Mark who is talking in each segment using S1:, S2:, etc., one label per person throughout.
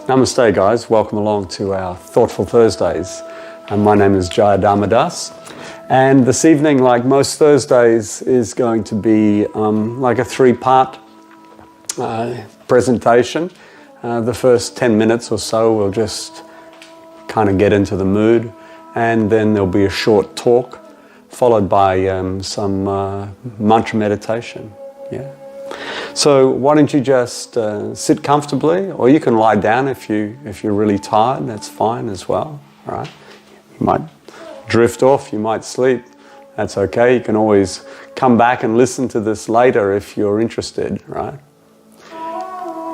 S1: Namaste guys, welcome along to our Thoughtful Thursdays. And my name is Jayadharma. And this evening, like most Thursdays, is going to be like a three-part presentation. The first 10 minutes or so we'll just kind of get into the mood, and then there'll be a short talk followed by some mantra meditation. Yeah. So why don't you just sit comfortably, or you can lie down if you're really tired. That's fine as well. All right. You might drift off. You might sleep. That's okay. You can always come back and listen to this later if you're interested. Right.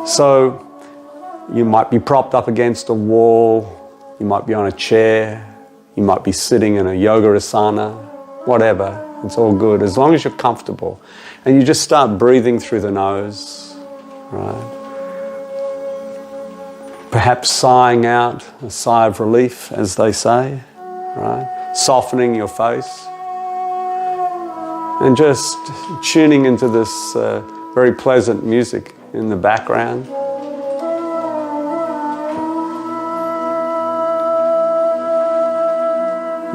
S1: So you might be propped up against a wall. You might be on a chair. You might be sitting in a yoga asana. Whatever. It's all good as long as you're comfortable. And you just start breathing through the nose, right? Perhaps sighing out, a sigh of relief, as they say, right? Softening your face. And just tuning into this very pleasant music in the background.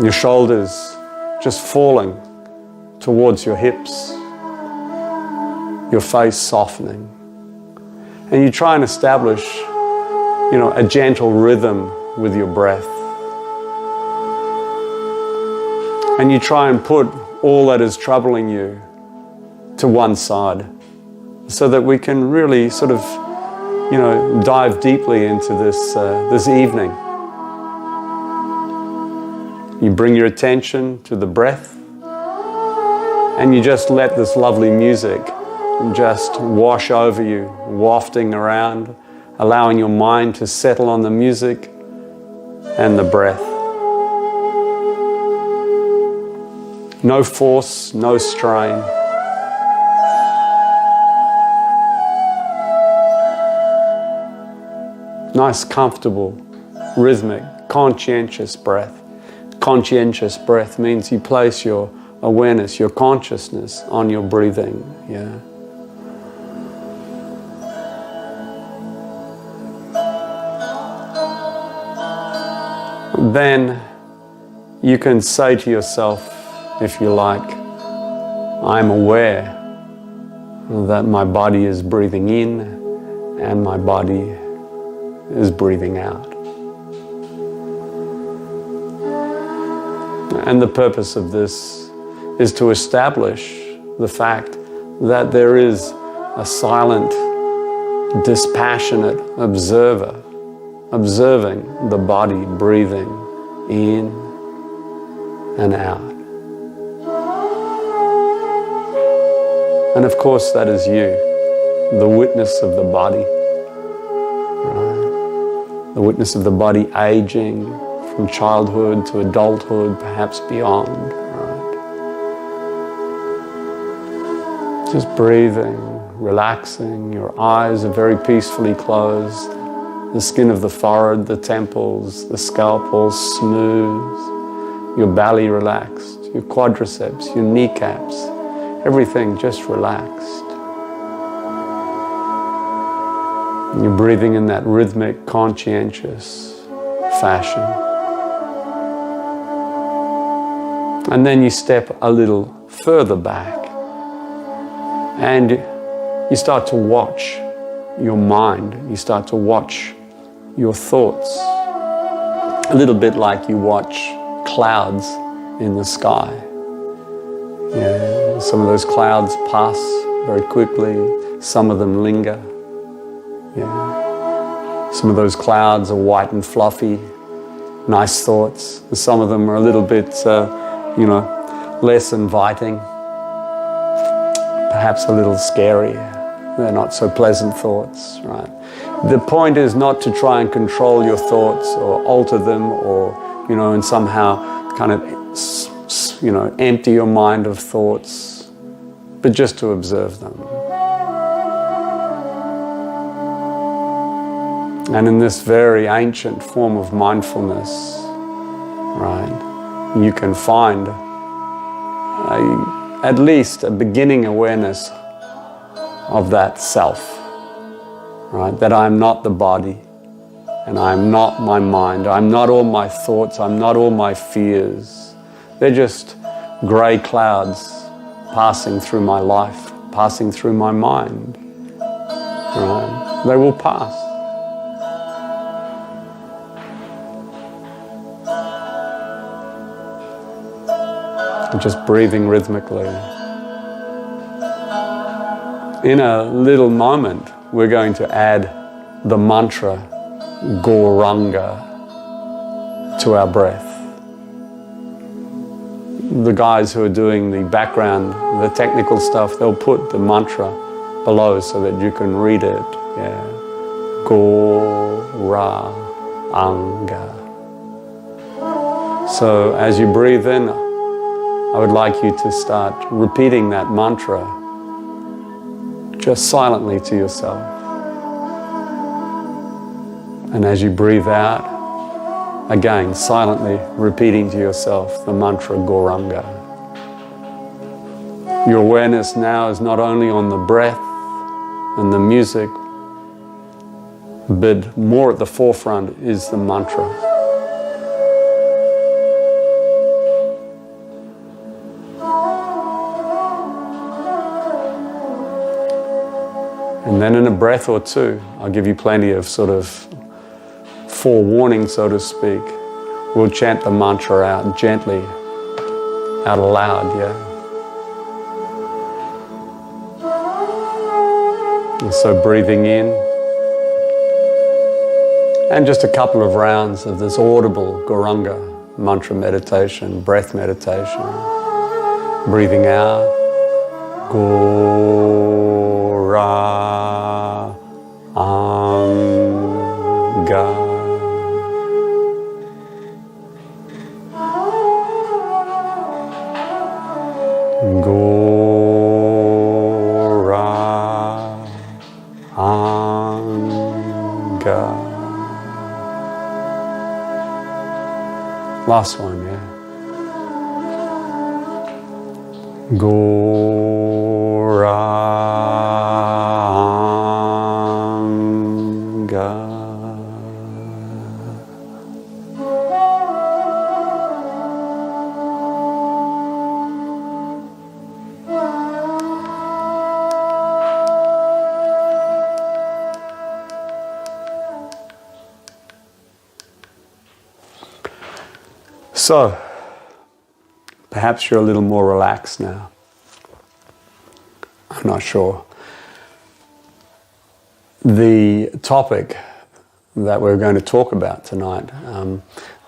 S1: Your shoulders just falling towards your hips. Your face softening. And you try and establish, a gentle rhythm with your breath. And you try and put all that is troubling you to one side so that we can really sort of, dive deeply into this evening. You bring your attention to the breath and you just let this lovely music just wash over you, wafting around, allowing your mind to settle on the music and the breath. No force, no strain. Nice, comfortable, rhythmic, conscientious breath. Conscientious breath means you place your awareness, your consciousness on your breathing. Yeah. Then you can say to yourself, if you like, I'm aware that my body is breathing in and my body is breathing out. And the purpose of this is to establish the fact that there is a silent, dispassionate observer observing the body breathing in and out. And of course that is you, the witness of the body, right? The witness of the body aging from childhood to adulthood, perhaps beyond, right? Just breathing, relaxing, your eyes are very peacefully closed. The skin of the forehead, the temples, the scalp all smooth. Your belly relaxed, your quadriceps, your kneecaps, everything just relaxed. And you're breathing in that rhythmic, conscientious fashion. And then you step a little further back and you start to watch your mind. You start to watch your thoughts, a little bit like you watch clouds in the sky. Yeah, some of those clouds pass very quickly, some of them linger. Yeah. Some of those clouds are white and fluffy, nice thoughts. And some of them are a little bit, less inviting, perhaps a little scary. They're not so pleasant thoughts, right? The point is not to try and control your thoughts or alter them or, and somehow kind of, empty your mind of thoughts, but just to observe them. And in this very ancient form of mindfulness, right, you can find at least a beginning awareness of that self, right? That I'm not the body, and I'm not my mind, I'm not all my thoughts, I'm not all my fears. They're just grey clouds passing through my life, passing through my mind, right? They will pass. Just breathing rhythmically. In a little moment, we're going to add the mantra Gauranga to our breath. The guys who are doing the background, the technical stuff, they'll put the mantra below so that you can read it. Yeah. Gauranga. So as you breathe in, I would like you to start repeating that mantra just silently to yourself. And as you breathe out, again, silently repeating to yourself the mantra Gauranga. Your awareness now is not only on the breath and the music, but more at the forefront is the mantra. And then in a breath or two, I'll give you plenty of sort of forewarning, so to speak. We'll chant the mantra out gently, out aloud, yeah? And so breathing in, and just a couple of rounds of this audible Gauranga mantra meditation, breath meditation. Breathing out, Gauranga. Gauranga. Last one, yeah. Gauranga. So, perhaps you're a little more relaxed now. I'm not sure. The topic that we're going to talk about tonight,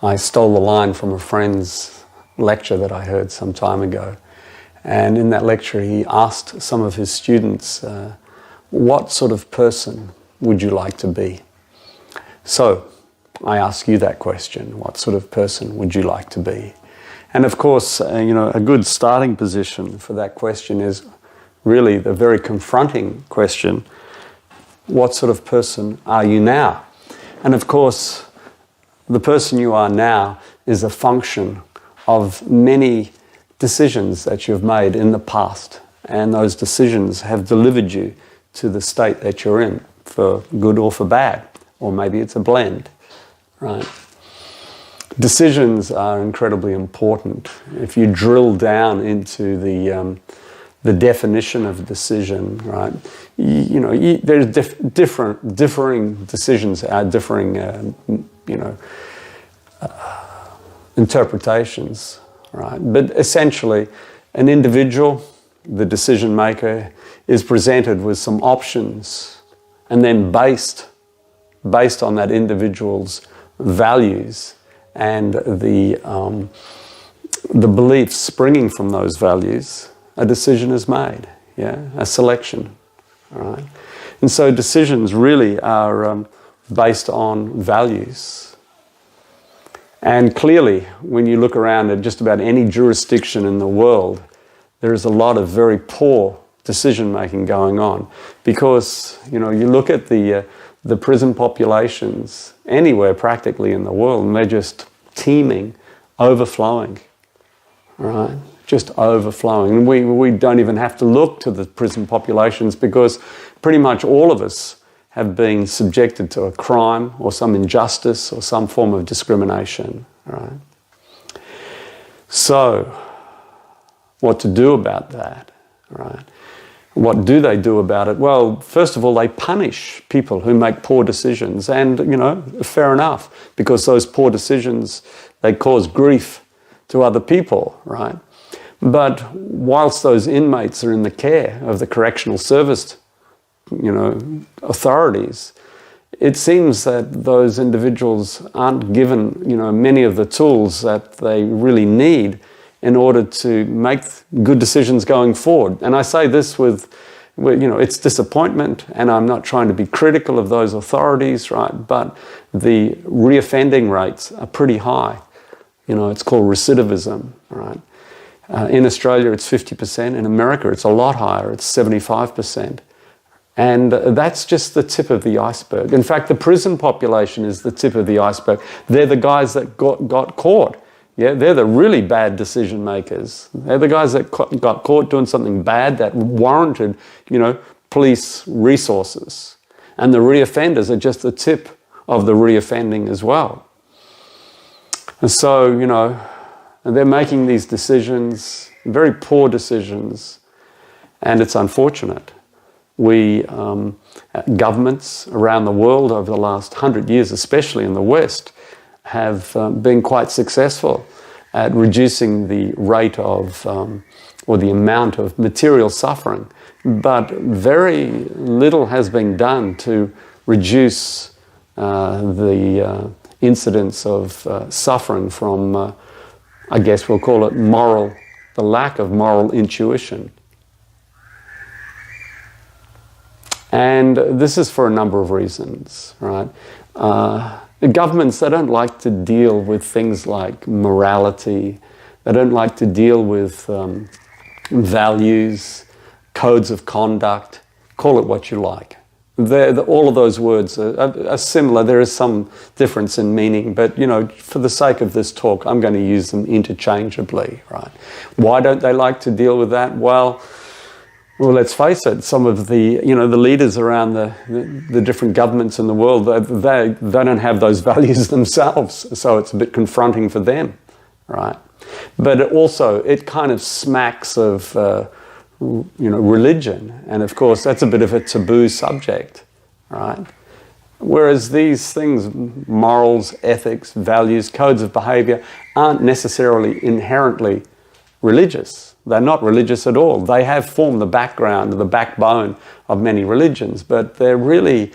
S1: I stole the line from a friend's lecture that I heard some time ago. And in that lecture, he asked some of his students, what sort of person would you like to be? So, I ask you that question. What sort of person would you like to be? And of course, a good starting position for that question is really the very confronting question, what sort of person are you now? And of course, the person you are now is a function of many decisions that you've made in the past. And those decisions have delivered you to the state that you're in, for good or for bad. Or maybe it's a blend. Right. Decisions are incredibly important. If you drill down into the definition of decision, right? There's differing decisions, differing interpretations, right? But essentially, an individual, the decision maker, is presented with some options, and then based on that individual's values and the beliefs springing from those values, a decision is made, yeah, a selection, all right? And so decisions really are based on values. And clearly, when you look around at just about any jurisdiction in the world, there is a lot of very poor decision-making going on, because, you look at the prison populations anywhere practically in the world, and they're just teeming, overflowing, right? just overflowing. And we don't even have to look to the prison populations, because pretty much all of us have been subjected to a crime or some injustice or some form of discrimination, right? So, what to do about that, right? What do they do about it? Well, first of all, they punish people who make poor decisions, and, you know, fair enough, because those poor decisions, they cause grief to other people, right? But whilst those inmates are in the care of the correctional service, you know, authorities, it seems that those individuals aren't given, you know, many of the tools that they really need in order to make good decisions going forward. And I say this with, you know, it's disappointment, and I'm not trying to be critical of those authorities, right? But the reoffending rates are pretty high. You know, it's called recidivism, right? In Australia, it's 50%. In America, it's a lot higher. It's 75%. And that's just the tip of the iceberg. In fact, the prison population is the tip of the iceberg. They're the guys that got caught. Yeah, they're the really bad decision makers. They're the guys that got caught doing something bad that warranted, you know, police resources. And the reoffenders are just the tip of the reoffending as well. And so, you know, they're making these decisions, very poor decisions, and it's unfortunate. Governments around the world over the last 100 years, especially in the West, have been quite successful at reducing the rate of, or the amount of material suffering. But very little has been done to reduce the incidence of suffering from, I guess we'll call it the lack of moral intuition. And this is for a number of reasons, right? The governments, they don't like to deal with things like morality. They don't like to deal with values, codes of conduct, call it what you like. All of those words are similar. There is some difference in meaning, but, you know, for the sake of this talk, I'm going to use them interchangeably, right? Why don't they like to deal with that? Well, let's face it, some of the, you know, the leaders around the different governments in the world, they don't have those values themselves, so it's a bit confronting for them, right? But it kind of smacks of, you know, religion, and of course that's a bit of a taboo subject, right? Whereas these things, morals, ethics, values, codes of behaviour, aren't necessarily inherently religious. They're not religious at all. They have formed the background, the backbone of many religions, but they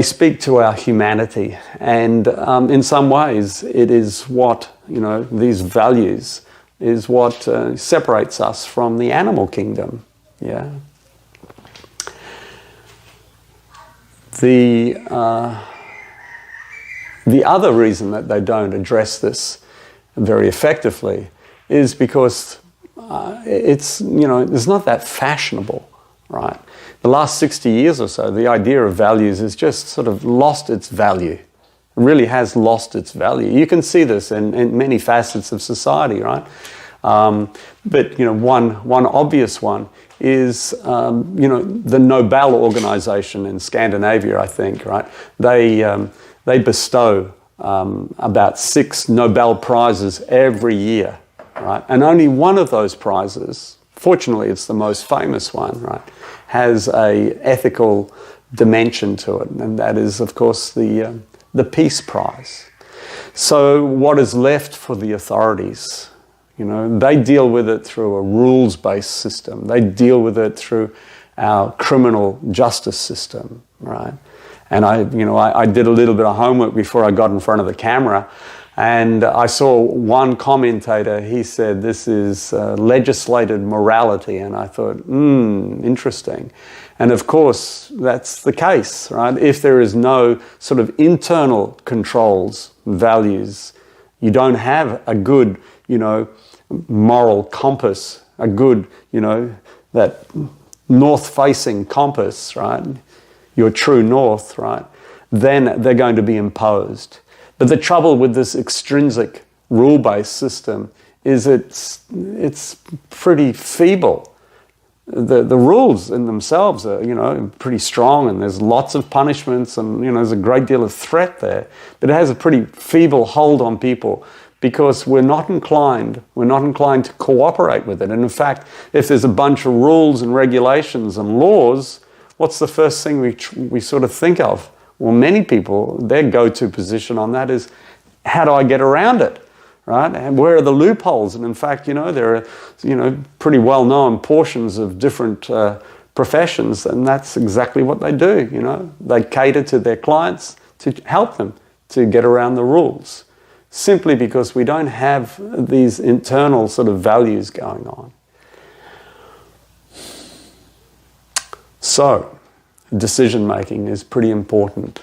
S1: speak to our humanity. And in some ways, it is what, you know, these values is what separates us from the animal kingdom. Yeah. The other reason that they don't address this very effectively is because it's not that fashionable, right? The last 60 years or so, the idea of values has just sort of lost its value. It really has lost its value. You can see this in many facets of society, right? But, you know, one obvious one is, you know, the Nobel organization in Scandinavia, I think, right? They bestow about 6 Nobel Prizes every year, right? And only one of those prizes, fortunately it's the most famous one, right, has a ethical dimension to it, and that is, of course, the Peace Prize. So what is left for the authorities? You know, they deal with it through a rules-based system. They deal with it through our criminal justice system, right? And I did a little bit of homework before I got in front of the camera, and I saw one commentator, he said, this is legislated morality, and I thought, interesting. And of course, that's the case, right? If there is no sort of internal controls, values, you don't have a good, you know, moral compass, a good, you know, that north-facing compass, right? Your true north, right? Then they're going to be imposed. But the trouble with this extrinsic rule-based system is it's pretty feeble. The rules in themselves are, pretty strong, and there's lots of punishments, and, there's a great deal of threat there. But it has a pretty feeble hold on people because we're not inclined to cooperate with it. And in fact, if there's a bunch of rules and regulations and laws, what's the first thing we sort of think of? Well, many people, their go-to position on that is, how do I get around it? Right? And where are the loopholes? And in fact, there are, pretty well-known portions of different professions, and that's exactly what they do, They cater to their clients to help them to get around the rules, simply because we don't have these internal sort of values going on. So, decision-making is pretty important.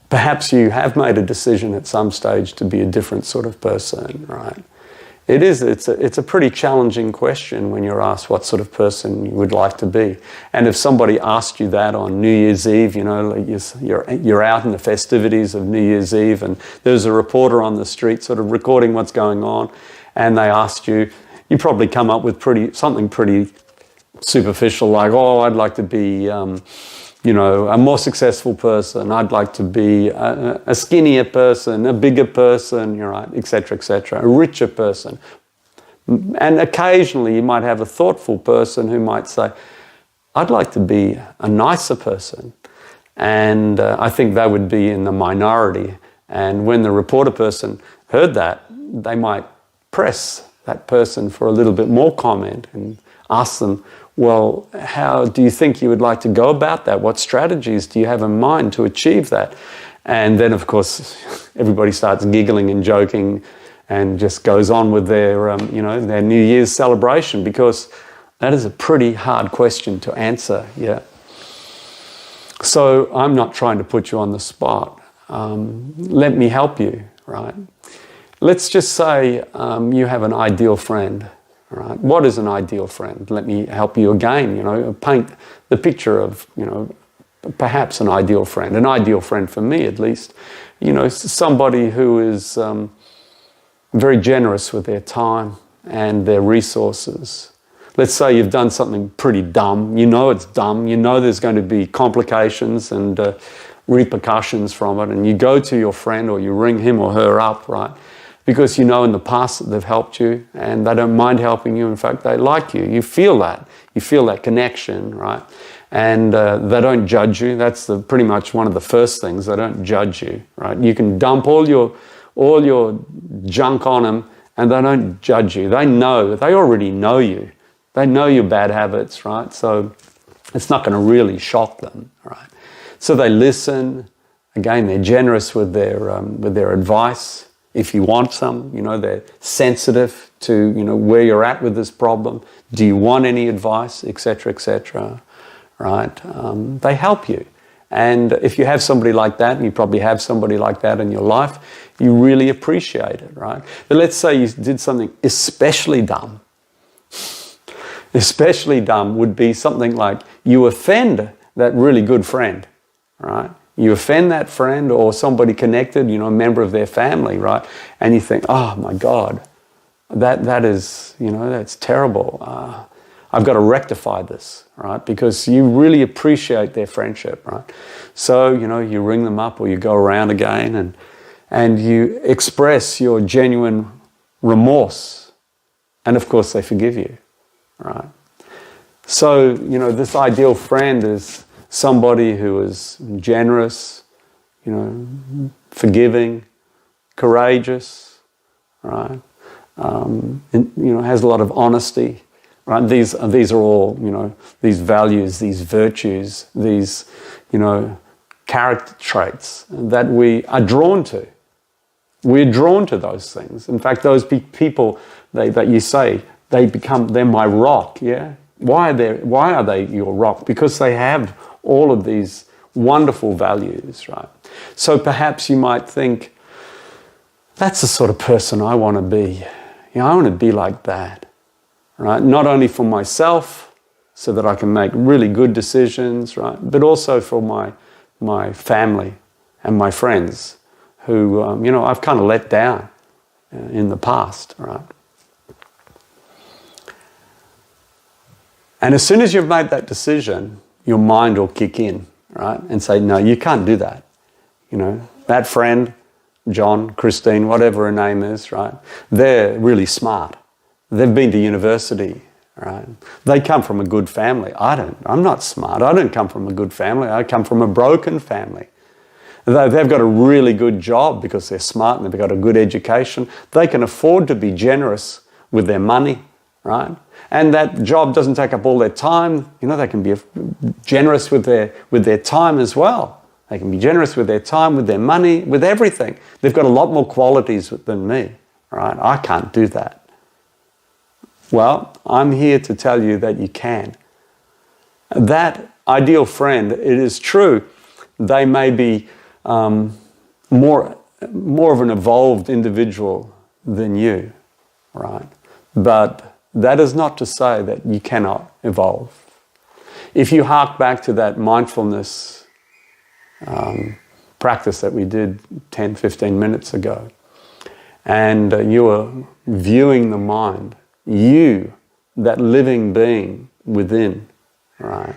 S1: Perhaps you have made a decision at some stage to be a different sort of person, right? It's a pretty challenging question when you're asked what sort of person you would like to be. And if somebody asked you that on New Year's Eve, you're out in the festivities of New Year's Eve, and there's a reporter on the street sort of recording what's going on, and they asked you, you probably come up with something pretty superficial, like, oh, I'd like to be a more successful person, I'd like to be a skinnier person, a bigger person, etc., a richer person. And occasionally you might have a thoughtful person who might say, I'd like to be a nicer person. And I think that would be in the minority. And when the reporter person heard that, they might press that person for a little bit more comment and ask them, well, how do you think you would like to go about that? What strategies do you have in mind to achieve that? And then, of course, everybody starts giggling and joking and just goes on with their New Year's celebration, because that is a pretty hard question to answer, yeah. So I'm not trying to put you on the spot. Let me help you, right? Let's just say you have an ideal friend. Right. What is an ideal friend? Let me help you again, paint the picture of, perhaps an ideal friend. An ideal friend for me, at least, somebody who is very generous with their time and their resources. Let's say you've done something pretty dumb. It's dumb. There's going to be complications and repercussions from it. And you go to your friend, or you ring him or her up, right? Because in the past that they've helped you, and they don't mind helping you. In fact, they like you. You feel that connection, right? And they don't judge you. That's pretty much one of the first things. They don't judge you, right? You can dump all your junk on them, and they don't judge you. They already know you. They know your bad habits, right? So it's not going to really shock them, right? So they listen. Again, they're generous with their advice. If you want some, they're sensitive to, where you're at with this problem. Do you want any advice, etc., right? They help you. And if you have somebody like that, and you probably have somebody like that in your life, you really appreciate it, right? But let's say you did something especially dumb. Especially dumb would be something like you offend that really good friend, right? You offend that friend or somebody connected, a member of their family, right? And you think, oh my God, that is, that's terrible. I've got to rectify this, right? Because you really appreciate their friendship, right? So, you ring them up, or you go around again and you express your genuine remorse. And of course they forgive you, right? So, this ideal friend is somebody who is generous, forgiving, courageous, right? Has a lot of honesty, right? These are all, these values, these virtues, these, character traits that we are drawn to. We're drawn to those things. In fact, those people that you say, they're my rock, yeah? Why are they your rock? Because they have all of these wonderful values, right? So perhaps you might think, that's the sort of person I want to be. I want to be like that, right? Not only for myself, so that I can make really good decisions, right? But also for my family and my friends who, I've kind of let down in the past, right? And as soon as you've made that decision, your mind will kick in, right? And say, no, you can't do that. You know, that friend, John, Christine, whatever her name is, right? They're really smart. They've been to university, right? They come from a good family. I'm not smart. I don't come from a good family. I come from a broken family. They've got a really good job because they're smart and they've got a good education. They can afford to be generous with their money, right? And that job doesn't take up all their time. You know, they can be generous with their time as well. They can be generous with their time, with their money, with everything. They've got a lot more qualities than me, right? I can't do that. Well, I'm here to tell you that you can. That ideal friend, it is true, they may be more of an evolved individual than you, right? But that is not to say that you cannot evolve. If you hark back to that mindfulness practice that we did 10, 15 minutes ago, and you are viewing the mind, you, that living being within, right?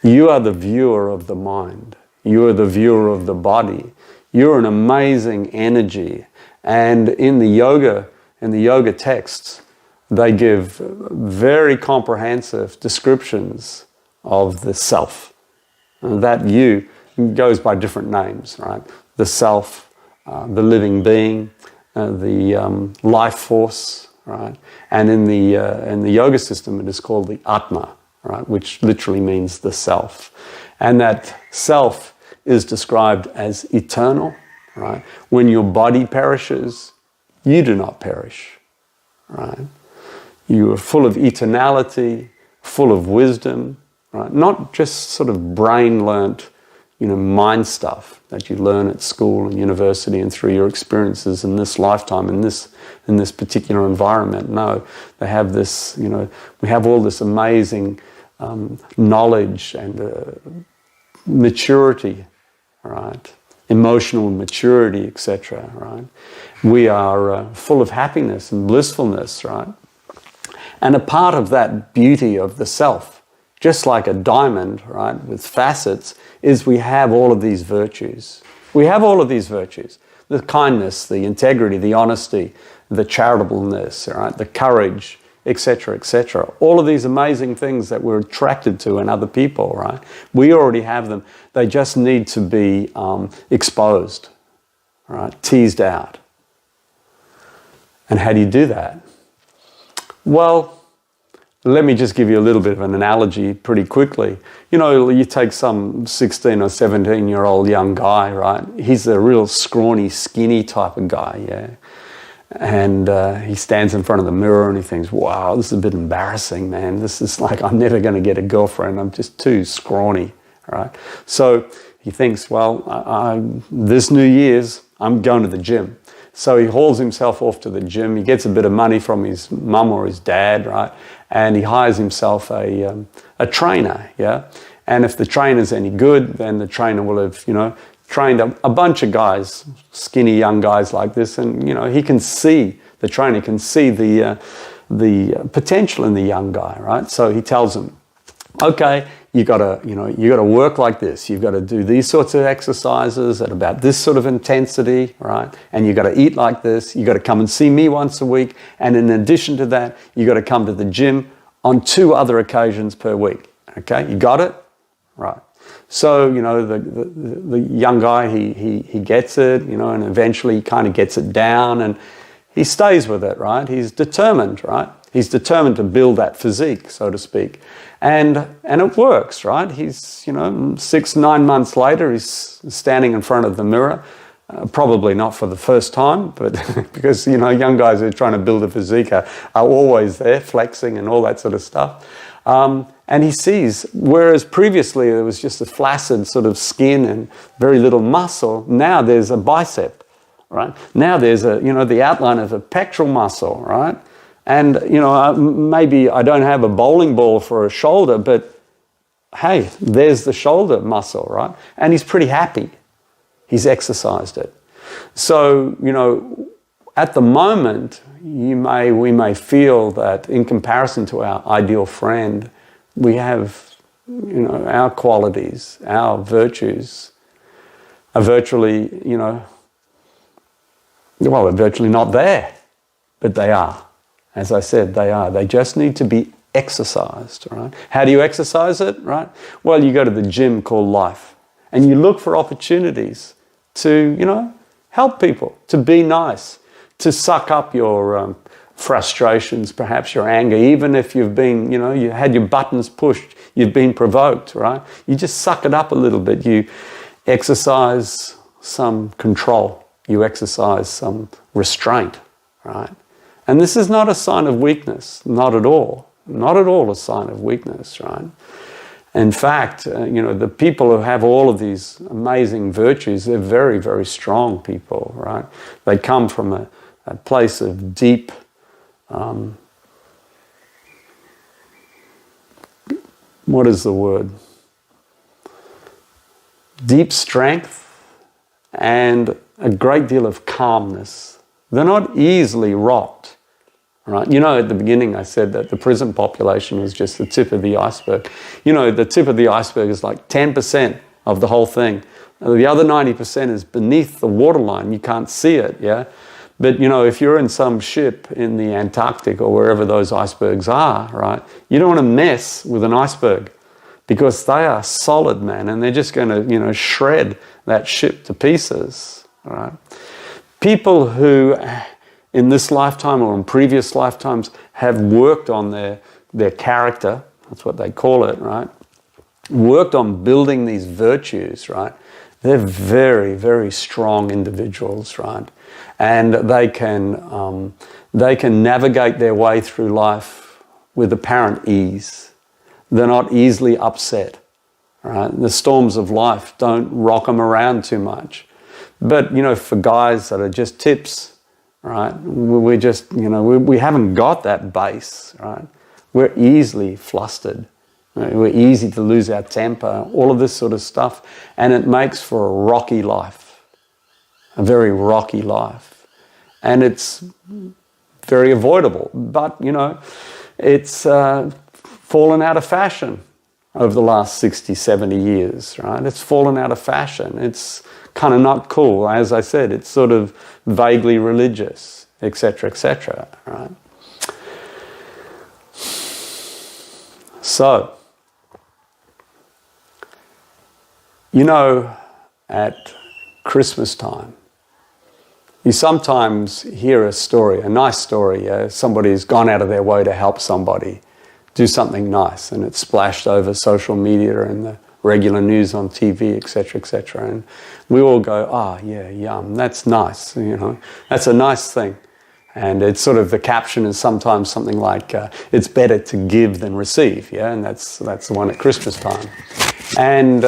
S1: You are the viewer of the mind. You are the viewer of the body. You're an amazing energy. And in the yoga texts, they give very comprehensive descriptions of the self. And that you goes by different names, right? The self, the living being, the life force, right? And in the yoga system, it is called the Atma, right? Which literally means the self. And that self is described as eternal, right? When your body perishes, you do not perish, right? You are full of eternality, full of wisdom, right? Not just sort of brain-learnt, mind stuff that you learn at school and university and through your experiences in this lifetime, in this particular environment. No, they have this, we have all this amazing knowledge and maturity, right? Emotional maturity, etc., right? We are full of happiness and blissfulness, right? And a part of that beauty of the self, just like a diamond, right, with facets, is we have all of these virtues. We have all of these virtues. The kindness, the integrity, the honesty, the charitableness, right, the courage, etc., etc. All of these amazing things that we're attracted to in other people, right? We already have them. They just need to be exposed, right, teased out. And how do you do that? Well, let me just give you a little bit of an analogy pretty quickly. You take some 16 or 17-year-old young guy, right? He's a real scrawny, skinny type of guy, yeah? And he stands in front of the mirror and he thinks, wow, this is a bit embarrassing, man. This is like, I'm never going to get a girlfriend. I'm just too scrawny, right? So he thinks, well, this New Year's, I'm going to the gym. So he hauls himself off to the gym. He gets a bit of money from his mum or his dad, right? And he hires himself a trainer, yeah? And if the trainer's any good, then the trainer will have, trained a bunch of guys, skinny young guys like this, and, he can see, the trainer can see the potential in the young guy, right? So he tells him, okay, you gotta work like this. You've got to do these sorts of exercises at about this sort of intensity, right? And you got to eat like this. You got to come and see me once a week. And in addition to that, you got to come to the gym on 2 other occasions per week. Okay, you got it? Right. So, the young guy, he gets it, and eventually he kind of gets it down and he stays with it, right? He's determined, right? He's determined to build that physique, so to speak. And it works, right? He's, 6-9 months later, he's standing in front of the mirror, probably not for the first time, but because, young guys who are trying to build a physique are always there, flexing and all that sort of stuff. And he sees, whereas previously there was just a flaccid sort of skin and very little muscle, now there's a bicep, right? Now there's the outline of a pectoral muscle, right? And, maybe I don't have a bowling ball for a shoulder, but hey, there's the shoulder muscle, right? And he's pretty happy. He's exercised it. So, at the moment, we may feel that in comparison to our ideal friend, we have, our qualities, our virtues are virtually, they're virtually not there, but they are. As I said, they are. They just need to be exercised, right? How do you exercise it, right? Well, you go to the gym called life, and you look for opportunities to, help people, to be nice, to suck up your frustrations, perhaps your anger, even if you've been, you had your buttons pushed, you've been provoked, right? You just suck it up a little bit. You exercise some control. You exercise some restraint, right? And this is not a sign of weakness, not at all. Not at all a sign of weakness, right? In fact, the people who have all of these amazing virtues, they're very, very strong people, right? They come from a place of deep, what is the word? Deep strength and a great deal of calmness. They're not easily rocked. Right? At the beginning I said that the prison population was just the tip of the iceberg. The tip of the iceberg is like 10% of the whole thing. The other 90% is beneath the waterline. You can't see it, yeah? But, if you're in some ship in the Antarctic or wherever those icebergs are, right, you don't want to mess with an iceberg because they are solid, man, and they're just going to, shred that ship to pieces, right? People who in this lifetime or in previous lifetimes have worked on their character, that's what they call it, right? Worked on building these virtues, right? They're very, very strong individuals, right? And they can navigate their way through life with apparent ease. They're not easily upset, right? The storms of life don't rock them around too much. But, for guys that are just tips, right? We're just, we haven't got that base, right? We're easily flustered. Right? We're easy to lose our temper, all of this sort of stuff. And it makes for a rocky life, a very rocky life. And it's very avoidable. But, it's fallen out of fashion over the last 60, 70 years, right? It's fallen out of fashion. It's kind of not cool. As I said, it's sort of vaguely religious, etc., right? So, at Christmas time, you sometimes hear a story, a nice story. Somebody's gone out of their way to help somebody do something nice, and it's splashed over social media and the regular news on TV, etc., and we all go, yeah, yum, that's nice, that's a nice thing. And it's sort of, the caption is sometimes something like, it's better to give than receive, yeah, and that's the one at Christmas time. And,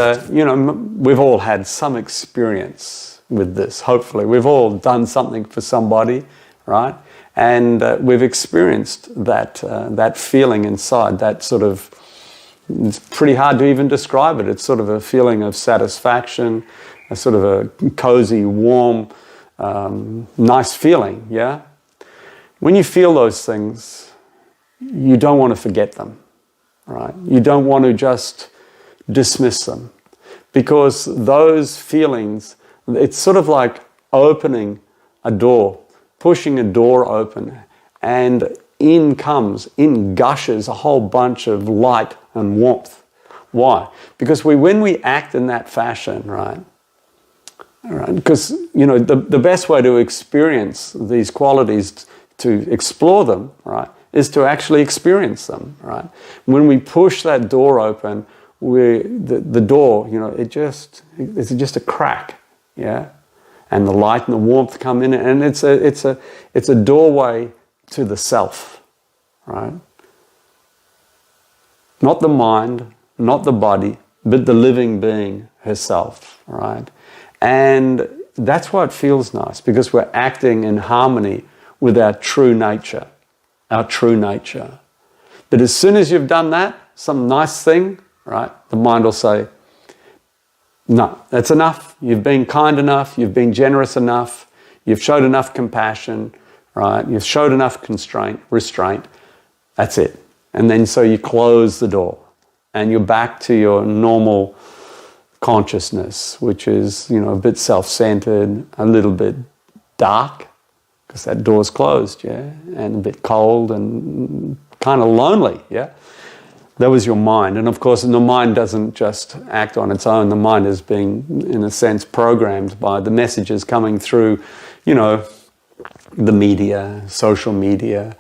S1: we've all had some experience with this, hopefully. We've all done something for somebody, right? And we've experienced that feeling inside, that sort of, it's pretty hard to even describe it. It's sort of a feeling of satisfaction, a sort of a cozy, warm, nice feeling, yeah? When you feel those things, you don't want to forget them, right? You don't want to just dismiss them, because those feelings, it's sort of like opening a door, pushing a door open, and in gushes a whole bunch of light and warmth. Why? Because when we act in that fashion, right? Because, the best way to experience these qualities, to explore them, right, is to actually experience them, right? When we push that door open, the door, it's just a crack, yeah? And the light and the warmth come in, and it's a doorway to the self, right? Not the mind, not the body, but the living being herself, right? And that's why it feels nice, because we're acting in harmony with our true nature, But as soon as you've done that, some nice thing, right, the mind will say, no, that's enough. You've been kind enough, you've been generous enough, you've showed enough compassion, right? You've showed enough restraint. That's it. And then so you close the door. and you're back to your normal consciousness, which is, a bit self-centered, a little bit dark, because that door's closed, yeah, and a bit cold and kind of lonely, yeah. That was your mind. And of course, the mind doesn't just act on its own. The mind is being, in a sense, programmed by the messages coming through, the media, social media,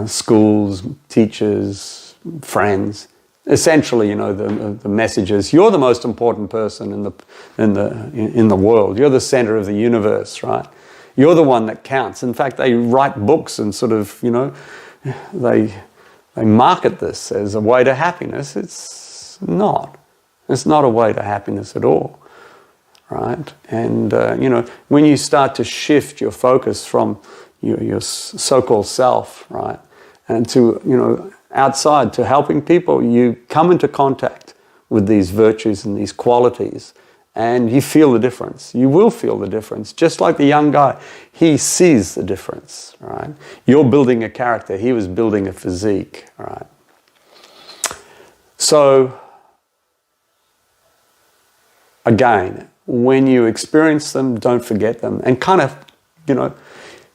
S1: schools, teachers, friends. Essentially, the messages. You're the most important person in the world. You're the center of the universe, right? You're the one that counts. In fact, they write books and sort of, they market this as a way to happiness. It's not. It's not a way to happiness at all, right? And, when you start to shift your focus from your so-called self, right, and to, outside, to helping people, you come into contact with these virtues and these qualities, and you feel the difference. You will feel the difference. Just like the young guy, he sees the difference, right? You're building a character. He was building a physique, right? So, again, when you experience them, don't forget them. And kind of,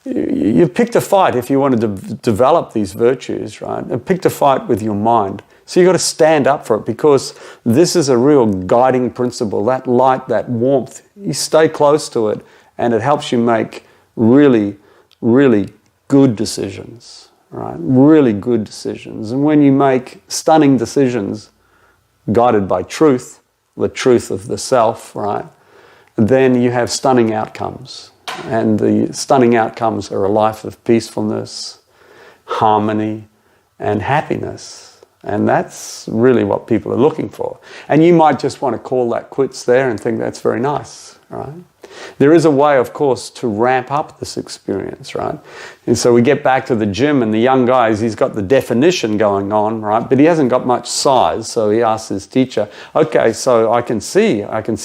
S1: you picked a fight if you wanted to develop these virtues, right? And picked a fight with your mind. So you've got to stand up for it, because this is a real guiding principle. That light, that warmth, you stay close to it, and it helps you make really, really good decisions, right? Really good decisions. And when you make stunning decisions guided by truth, the truth of the self, right, then you have stunning outcomes. And the stunning outcomes are a life of peacefulness, harmony, and happiness. And that's really what people are looking for. And you might just want to call that quits there and think that's very nice, right? There is a way, of course, to ramp up this experience, right? And so we get back to the gym, and the young guy, he's got the definition going on, right? But he hasn't got much size, so he asks his teacher, okay, so I can see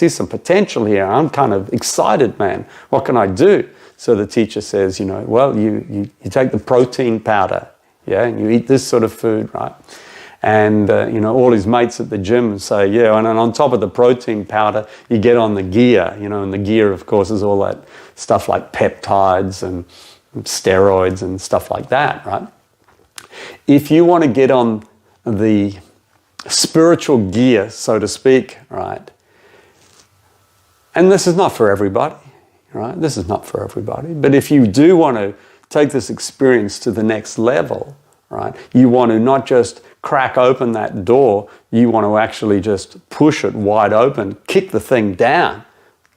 S1: some potential here. I'm kind of excited, man. What can I do? So the teacher says, well, you take the protein powder, yeah, and you eat this sort of food, right? And, all his mates at the gym say, yeah, and on top of the protein powder, you get on the gear, and the gear, of course, is all that stuff like peptides and steroids and stuff like that, right? If you want to get on the spiritual gear, so to speak, right, and this is not for everybody, right? This is not for everybody. But if you do want to take this experience to the next level, right, you want to not just crack open that door, you want to actually just push it wide open, kick the thing down,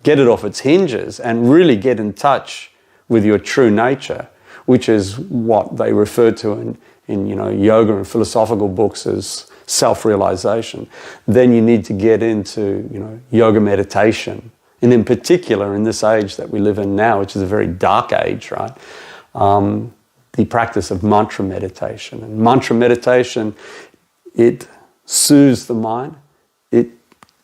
S1: get it off its hinges, and really get in touch with your true nature, which is what they refer to in yoga and philosophical books as self-realization. Then you need to get into yoga meditation, and in particular in this age that we live in now, which is a very dark age, right? The practice of mantra meditation. And mantra meditation, it soothes the mind, it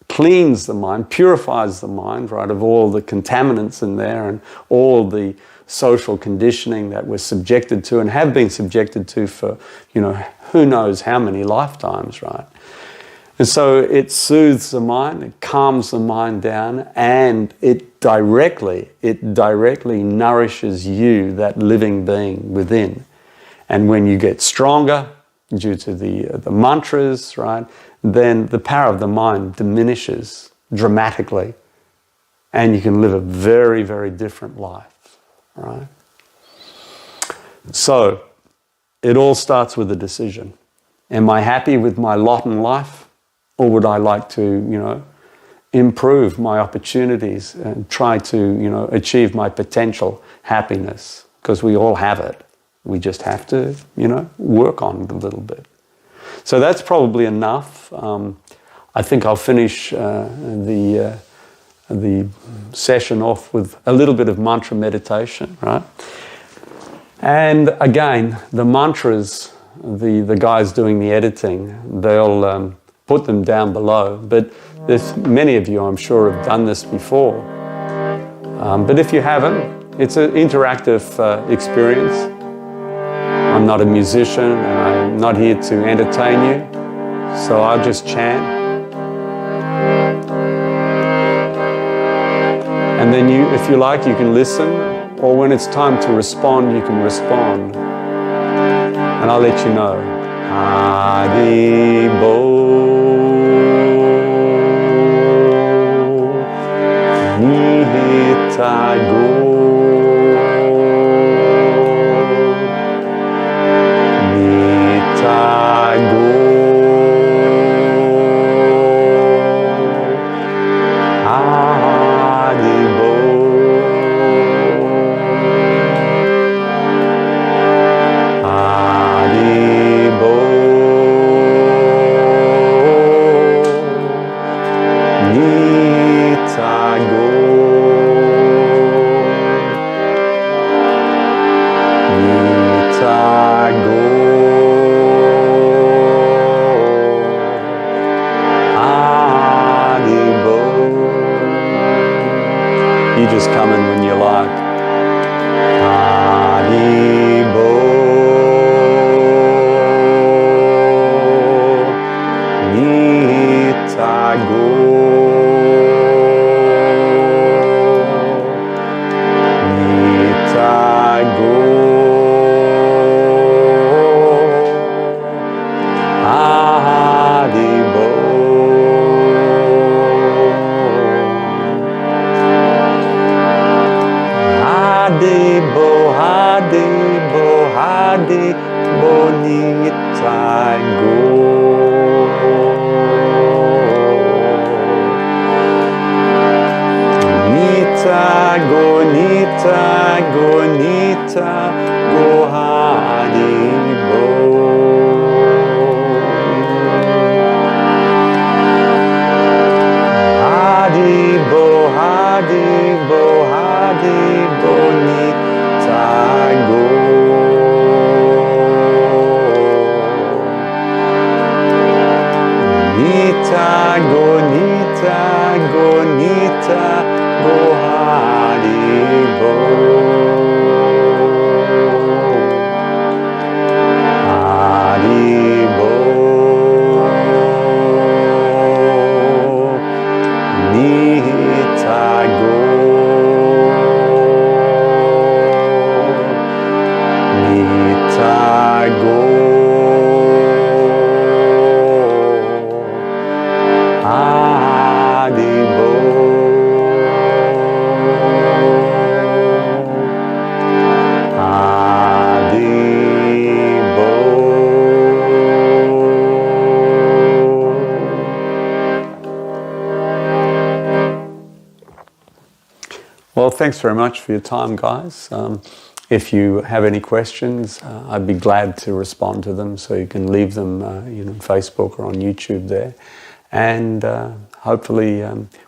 S1: cleans the mind, purifies the mind, right, of all the contaminants in there and all the social conditioning that we're subjected to and have been subjected to for, who knows how many lifetimes, right? And so it soothes the mind, it calms the mind down, and it directly nourishes you, that living being within. And when you get stronger due to the mantras, right, then the power of the mind diminishes dramatically, and you can live a very, very different life, right? So it all starts with a decision. Am I happy with my lot in life? Or would I like to, improve my opportunities and try to, achieve my potential happiness? Because we all have it. We just have to, work on it a little bit. So that's probably enough. I think I'll finish the session off with a little bit of mantra meditation, right? And again, the mantras, the guys doing the editing, they'll put them down below. But there's many of you, I'm sure, have done this before. But if you haven't, it's an interactive experience. I'm not a musician, and I'm not here to entertain you. So I'll just chant. And then you, if you like, you can listen, or when it's time to respond, you can respond. And I'll let you know. Haribo, Nihitago, Nitago, Haribo, Haribo, Nitago, Nitago, Haribo. You just come in when you like. Haribo, Nitago, Nitago, Haribo. Haribo, Haribo, Haribo, Nitago. Nitago, Nitago, Nitago, Haribo. Haribo, Haribo, Haribo, Nitago. Nitago, Nitago, Nitago, Haribo. Haribo, Nitago, Nitago, Haribo, Haribo. Well, thanks very much for your time, guys. If you have any questions, I'd be glad to respond to them. So you can leave them, on Facebook or on YouTube there. And hopefully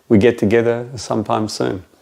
S1: we get together sometime soon.